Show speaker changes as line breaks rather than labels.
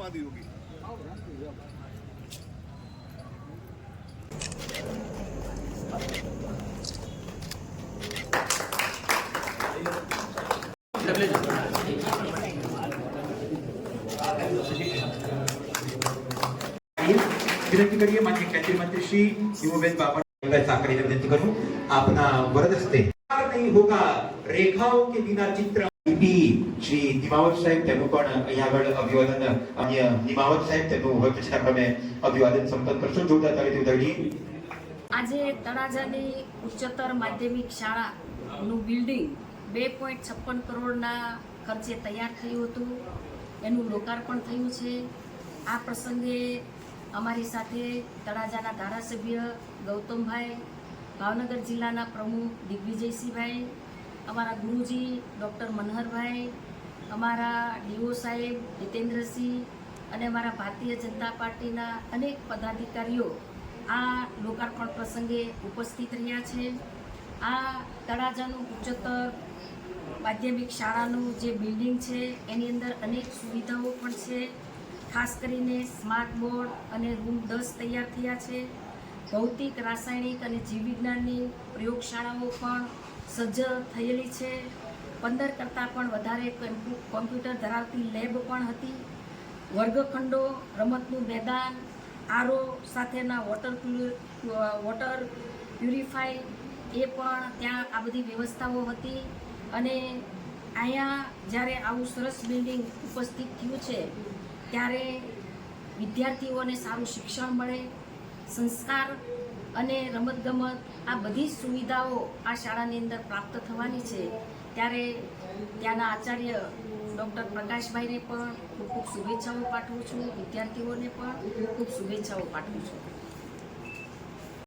समाधि होगी।
विनंती करिए माननीय केंद्रीय मंत्री श्री युववेद बाबा साकरी ने विनंती करूं अपना वरद हस्ते नहीं होगा रेखाओं के बिना चित्र श्री निमावत साहेब तेनु पण અહીં આગળ અભિવાદન અન્ય નિમાવત સાહેબ તેનું વચના ક્રમે અભિવાદન સંપન્ન કરશો જોરદાર તાળીથી ઉતારીએ।
આજે તળાજાની ઉચ્ચતર માધ્યમિક શાળાનું બિલ્ડિંગ 2.56 કરોડના ખર્ચે તૈયાર થયું હતું, એનું લોકાર્પણ થયું છે। આ પ્રસંગે અમારી સાથે તળાજાના ધારાસભ્ય ગૌતમભાઈ, ભાવનગર જિલ્લાના પ્રમુખ દિગ્વિજયસિંહભાઈ, અમારા ગુરુજી ડૉક્ટર મનહરભાઈ, અમારા ડીઓ સાહેબ જીતેન્દ્રસિંહ અને અમારા ભારતીય જનતા પાર્ટીના અનેક પદાધિકારીઓ આ લોકાર્પણ પ્રસંગે ઉપસ્થિત રહ્યા છે। આ તળાજાનું ઉચ્ચતર માધ્યમિક શાળાનું જે બિલ્ડિંગ છે એની અંદર અનેક સુવિધાઓ પણ છે। ખાસ કરીને સ્માર્ટ બોર્ડ અને રૂમ 10 તૈયાર થયા છે। ભૌતિક, રાસાયણિક અને જીવવિજ્ઞાનની પ્રયોગશાળાઓ પણ સજ્જ થયેલી છે। 15 કરતાં પણ વધારે કોમ્પ્યુટર ધરાવતી લેબ પણ હતી। વર્ગખંડો, રમતનું મેદાન, આરઓ સાથેના વોટર પ્યુરિફાય એ પણ ત્યાં આ બધી વ્યવસ્થાઓ હતી। અને અહીંયા જ્યારે આવું સરસ બિલ્ડિંગ ઉપસ્થિત થયું છે ત્યારે વિદ્યાર્થીઓને સારું શિક્ષણ મળે, સંસ્કાર અને રમતગમત આ બધી જ સુવિધાઓ આ શાળાની અંદર પ્રાપ્ત થવાની છે। ત્યારે ત્યાંના આચાર્ય ડૉક્ટર પ્રકાશભાઈને પણ ખૂબ ખૂબ શુભેચ્છાઓ પાઠવું છું, વિદ્યાર્થીઓને પણ ખૂબ શુભેચ્છાઓ પાઠવું છું।